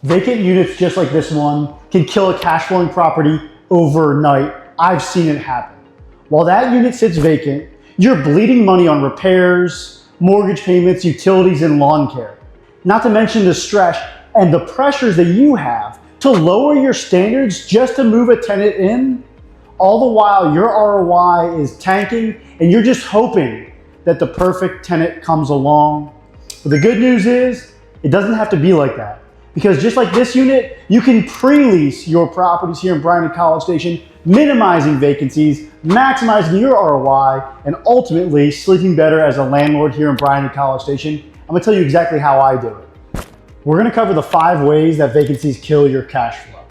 Vacant units just like this one can kill a cash flowing property overnight. I've seen it happen. While that unit sits vacant, you're bleeding money on repairs, mortgage payments, utilities, and lawn care. Not to mention the stress and the pressures that you have to lower your standards just to move a tenant in. All the while your ROI is tanking and you're just hoping that the perfect tenant comes along. But the good news is it doesn't have to be like that. Because just like this unit, you can pre-lease your properties here in Bryan College Station, minimizing vacancies, maximizing your ROI, and ultimately sleeping better as a landlord here in Bryan College Station. I'm gonna tell you exactly how I do it. We're gonna cover the 5 ways that vacancies kill your cash flow.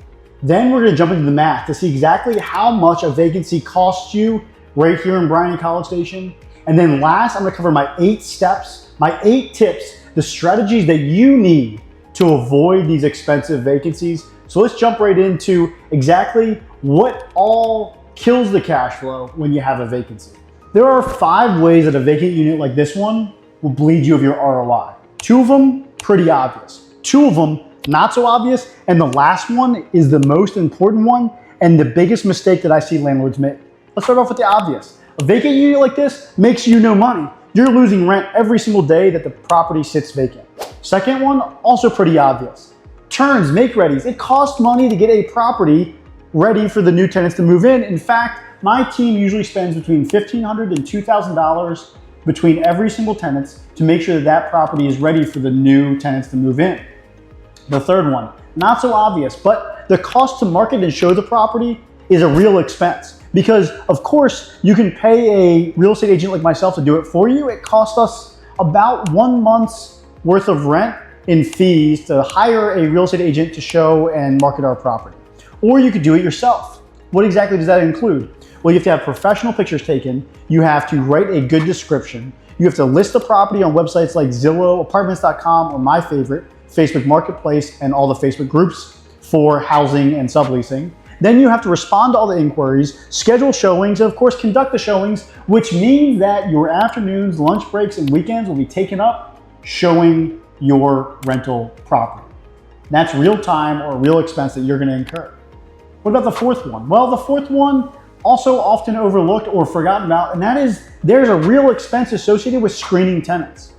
Then we're gonna jump into the math to see exactly how much a vacancy costs you right here in Bryan College Station. And then last, I'm gonna cover my 8 steps, my 8 tips, the strategies that you need to avoid these expensive vacancies. So let's jump right into exactly what all kills the cash flow when you have a vacancy. There are 5 ways that a vacant unit like this one will bleed you of your ROI. 2 of them, pretty obvious. 2 of them, not so obvious. And the last one is the most important one and the biggest mistake that I see landlords make. Let's start off with the obvious. A vacant unit like this makes you no money. You're losing rent every single day that the property sits vacant. Second one, also pretty obvious. Turns, make-readies. It costs money to get a property ready for the new tenants to move in. In fact, my team usually spends between $1,500 and $2,000 between every single tenant to make sure that that property is ready for the new tenants to move in. The third one, not so obvious, but the cost to market and show the property is a real expense. Because of course, you can pay a real estate agent like myself to do it for you. It costs us about 1 month's worth of rent in fees to hire a real estate agent to show and market our property. Or you could do it yourself. What exactly does that include? Well, you have to have professional pictures taken. You have to write a good description. You have to list the property on websites like Zillow, apartments.com, or my favorite, Facebook Marketplace, and all the Facebook groups for housing and subleasing. Then you have to respond to all the inquiries, schedule showings, and of course conduct the showings, which means that your afternoons, lunch breaks, and weekends will be taken up showing your rental property. That's real time or real expense that you're gonna incur. What about the fourth one? Well, the fourth one, also often overlooked or forgotten about, and that is there's a real expense associated with screening tenants.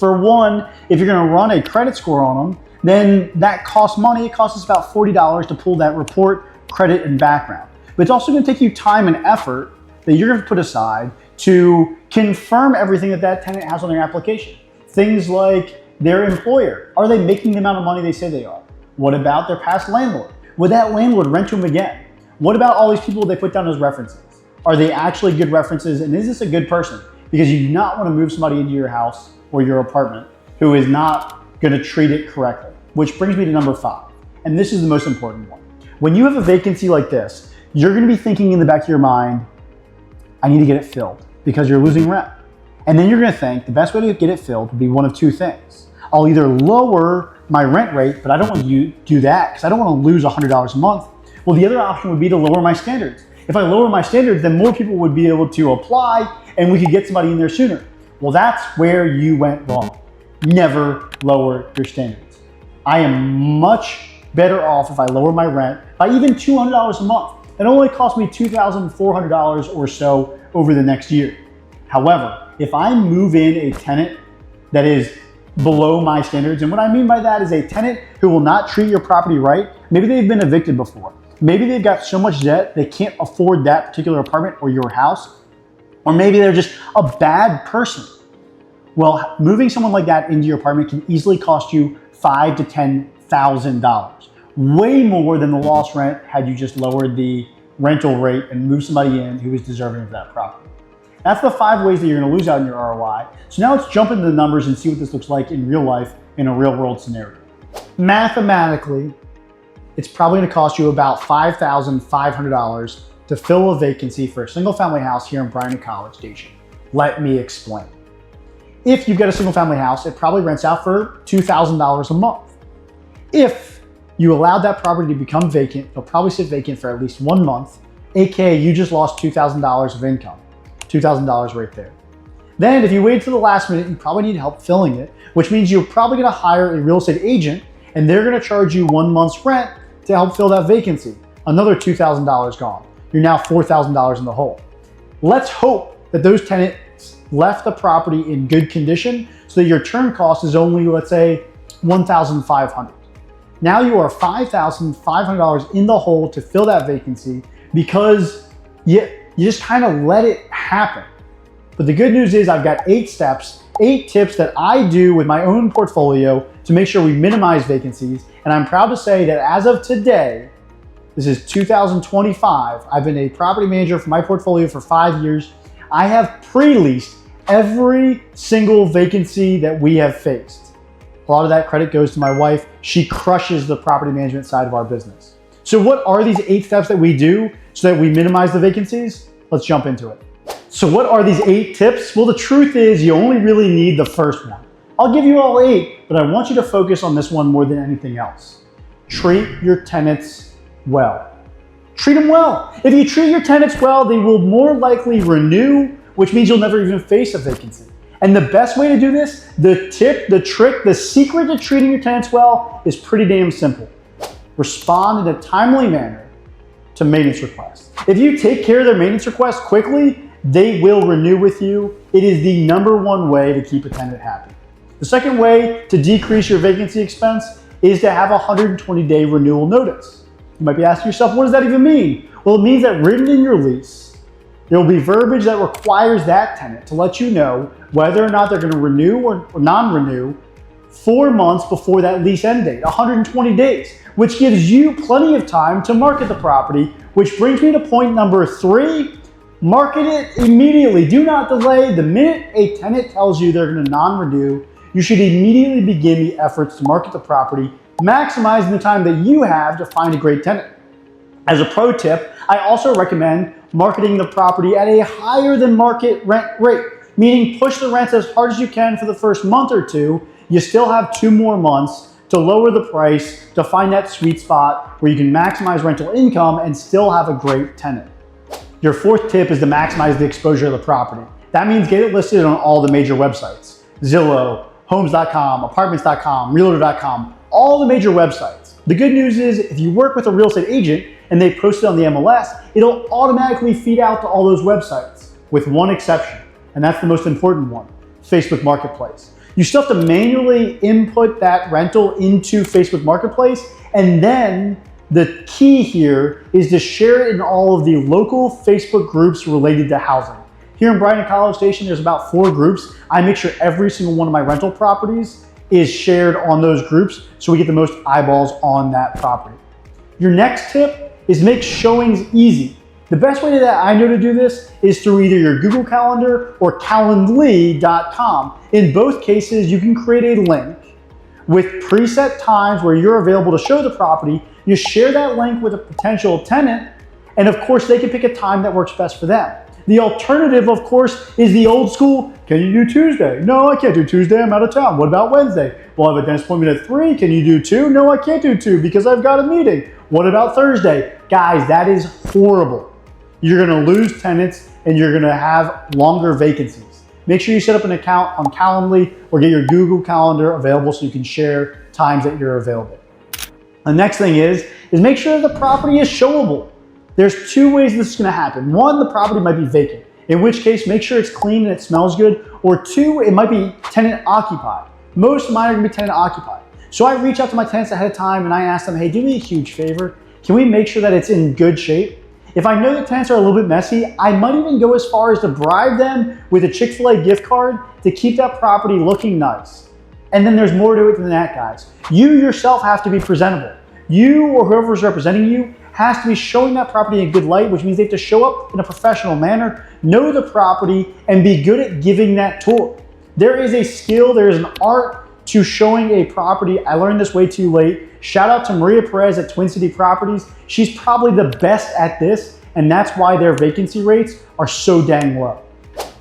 For one, if you're gonna run a credit score on them, then that costs money. It costs us about $40 to pull that report, credit, and background. But it's also gonna take you time and effort that you're gonna put aside to confirm everything that that tenant has on their application. Things like their employer. Are they making the amount of money they say they are? What about their past landlord? Would that landlord rent to them again? What about all these people they put down as references? Are they actually good references, and is this a good person? Because you do not want to move somebody into your house or your apartment who is not going to treat it correctly. Which brings me to number 5. And this is the most important one. When you have a vacancy like this, you're going to be thinking in the back of your mind, I need to get it filled because you're losing rent. And then you're going to think the best way to get it filled would be one of 2 things. I'll either lower my rent rate, but I don't want to do that because I don't want to lose $100 a month. Well, the other option would be to lower my standards. If I lower my standards, then more people would be able to apply and we could get somebody in there sooner. Well, that's where you went wrong. Never lower your standards. I am much better off if I lower my rent by even $200 a month. It only costs me $2,400 or so over the next year. However, if I move in a tenant that is below my standards, and what I mean by that is a tenant who will not treat your property right, maybe they've been evicted before. Maybe they've got so much debt they can't afford that particular apartment or your house, or maybe they're just a bad person. Well, moving someone like that into your apartment can easily cost you $5,000 to $10,000, way more than the lost rent had you just lowered the rental rate and moved somebody in who is deserving of that property. That's the 5 ways that you're going to lose out on your ROI. So now let's jump into the numbers and see what this looks like in real life in a real world scenario. Mathematically, it's probably going to cost you about $5,500 to fill a vacancy for a single family house here in Bryan College Station. Let me explain. If you've got a single family house, it probably rents out for $2,000 a month. If you allowed that property to become vacant, it'll probably sit vacant for at least 1 month, aka you just lost $2,000 of income. $2,000 right there. Then if you wait to the last minute, you probably need help filling it, which means you're probably gonna hire a real estate agent and they're gonna charge you 1 month's rent to help fill that vacancy. Another $2,000 gone. You're now $4,000 in the hole. Let's hope that those tenants left the property in good condition so that your turn cost is only, let's say, $1,500. Now you are $5,500 in the hole to fill that vacancy because you just kind of let it happen. But the good news is I've got 8 steps, 8 tips that I do with my own portfolio to make sure we minimize vacancies. And I'm proud to say that as of today, this is 2025, I've been a property manager for my portfolio for 5 years. I have pre-leased every single vacancy that we have faced. A lot of that credit goes to my wife. She crushes the property management side of our business. So what are these 8 steps that we do so that we minimize the vacancies? Let's jump into it. So what are these 8 tips? Well, the truth is you only really need the first one. I'll give you all 8, but I want you to focus on this one more than anything else. Treat your tenants well. Treat them well. If you treat your tenants well, they will more likely renew, which means you'll never even face a vacancy. And the best way to do this, the tip, the trick, the secret to treating your tenants well is pretty damn simple. Respond in a timely manner to maintenance requests. If you take care of their maintenance requests quickly, they will renew with you. It is the #1 way to keep a tenant happy. The second way to decrease your vacancy expense is to have a 120-day renewal notice. You might be asking yourself, what does that even mean? Well, it means that written in your lease, there will be verbiage that requires that tenant to let you know whether or not they're going to renew or non-renew 4 months before that lease end date, 120 days, which gives you plenty of time to market the property, which brings me to point number 3. Market it immediately. Do not delay. The minute a tenant tells you they're going to non-renew, you should immediately begin the efforts to market the property, maximizing the time that you have to find a great tenant. As a pro tip, I also recommend marketing the property at a higher than market rent rate, meaning push the rents as hard as you can for the first month or 2. You still have 2 more months to lower the price to find that sweet spot where you can maximize rental income and still have a great tenant. Your 4th tip is to maximize the exposure of the property. That means get it listed on all the major websites. Zillow, homes.com, apartments.com, realtor.com, all the major websites. The good news is if you work with a real estate agent and they post it on the MLS, it'll automatically feed out to all those websites with one exception. And that's the most important one, Facebook Marketplace. You still have to manually input that rental into Facebook Marketplace. And then the key here is to share it in all of the local Facebook groups related to housing. Here in Bryan College Station, there's about 4 groups. I make sure every single one of my rental properties is shared on those groups so we get the most eyeballs on that property. Your next tip is make showings easy. The best way that I know to do this is through either your Google Calendar or calendly.com. In both cases, you can create a link with preset times where you're available to show the property. You share that link with a potential tenant, and of course, they can pick a time that works best for them. The alternative, of course, is the old school, can you do Tuesday? No, I can't do Tuesday, I'm out of town. What about Wednesday? Well, I have a dentist appointment at 3, can you do 2? No, I can't do 2 because I've got a meeting. What about Thursday? Guys, that is horrible. You're gonna lose tenants and you're gonna have longer vacancies. Make sure you set up an account on Calendly or get your Google Calendar available so you can share times that you're available. The next thing is make sure the property is showable. There's 2 ways this is gonna happen. 1, the property might be vacant, in which case make sure it's clean and it smells good, or 2, it might be tenant occupied. Most of mine are gonna be tenant occupied. So I reach out to my tenants ahead of time and I ask them, hey, do me a huge favor. Can we make sure that it's in good shape? If I know the tenants are a little bit messy, I might even go as far as to bribe them with a Chick-fil-A gift card to keep that property looking nice. And then there's more to it than that, guys. You yourself have to be presentable. You or whoever's representing you has to be showing that property in a good light, which means they have to show up in a professional manner, know the property, and be good at giving that tour. There is a skill, there is an art to showing a property. I learned this way too late. Shout out to Maria Perez at Twin City Properties. She's probably the best at this, and that's why their vacancy rates are so dang low.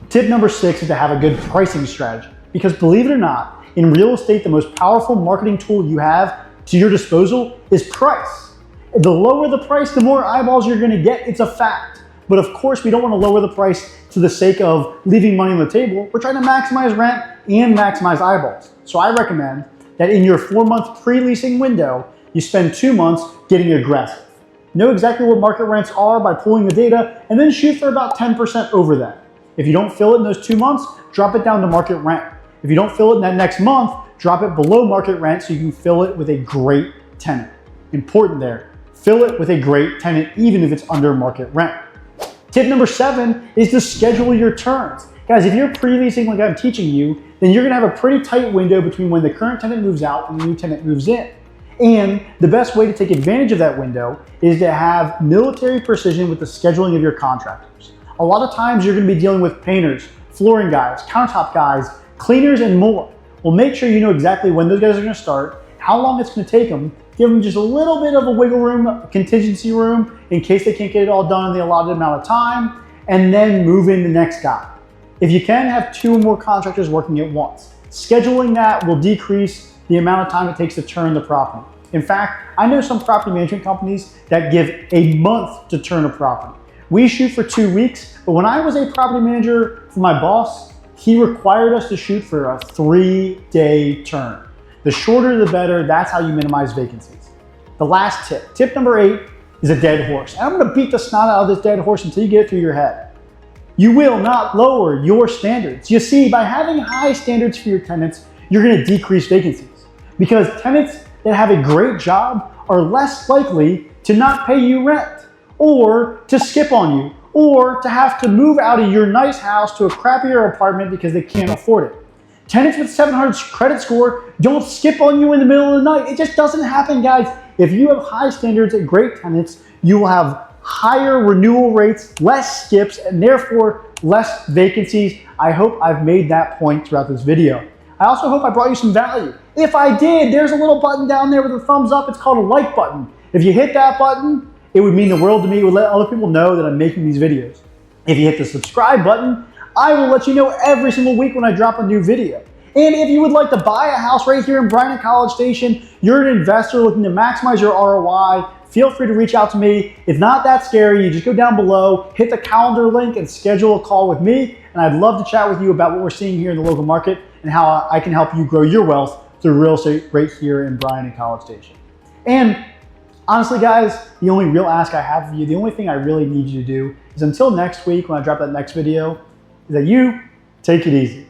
Tip number 6 is to have a good pricing strategy, because believe it or not, in real estate, the most powerful marketing tool you have to your disposal is price. The lower the price, the more eyeballs you're gonna get. It's a fact. But of course, we don't wanna lower the price to the sake of leaving money on the table. We're trying to maximize rent and maximize eyeballs. So I recommend that in your 4-month pre-leasing window, you spend 2 months getting aggressive. Know exactly what market rents are by pulling the data, and then shoot for about 10% over that. If you don't fill it in those 2 months, drop it down to market rent. If you don't fill it in that next month, drop it below market rent so you can fill it with a great tenant. Important there, fill it with a great tenant even if it's under market rent. Tip number 7 is to schedule your turns. Guys, if you're pre-leasing like I'm teaching you, then you're gonna have a pretty tight window between when the current tenant moves out and the new tenant moves in. And the best way to take advantage of that window is to have military precision with the scheduling of your contractors. A lot of times you're gonna be dealing with painters, flooring guys, countertop guys, cleaners, and more. Well, make sure you know exactly when those guys are gonna start, how long it's gonna take them, give them just a little bit of a wiggle room, a contingency room, in case they can't get it all done in the allotted amount of time, and then move in the next guy. If you can, have 2 or more contractors working at once. Scheduling that will decrease the amount of time it takes to turn the property. In fact, I know some property management companies that give a month to turn a property. We shoot for 2 weeks, but when I was a property manager for my boss, he required us to shoot for a 3-day turn. The shorter the better, that's how you minimize vacancies. The last tip, tip number 8, is a dead horse. And I'm gonna beat the snot out of this dead horse until you get it through your head. You will not lower your standards. You see, by having high standards for your tenants, you're gonna decrease vacancies. Because tenants that have a great job are less likely to not pay you rent, or to skip on you, or to have to move out of your nice house to a crappier apartment because they can't afford it. Tenants with 700 credit score don't skip on you in the middle of the night. It just doesn't happen, guys. If you have high standards and great tenants, you will have higher renewal rates, less skips, and therefore less vacancies. I hope I've made that point throughout this video. I also hope I brought you some value. If I did, there's a little button down there with a thumbs up. It's called a like button. If you hit that button, it would mean the world to me. It would let other people know that I'm making these videos. If you hit the subscribe button, I will let you know every single week when I drop a new video. And if you would like to buy a house right here in Bryan College Station, you're an investor looking to maximize your ROI, feel free to reach out to me. It's not that scary. You just go down below, hit the calendar link, and schedule a call with me. And I'd love to chat with you about what we're seeing here in the local market and how I can help you grow your wealth through real estate right here in Bryan and College Station. And honestly, guys, the only real ask I have of you, the only thing I really need you to do is until next week when I drop that next video, is that you take it easy.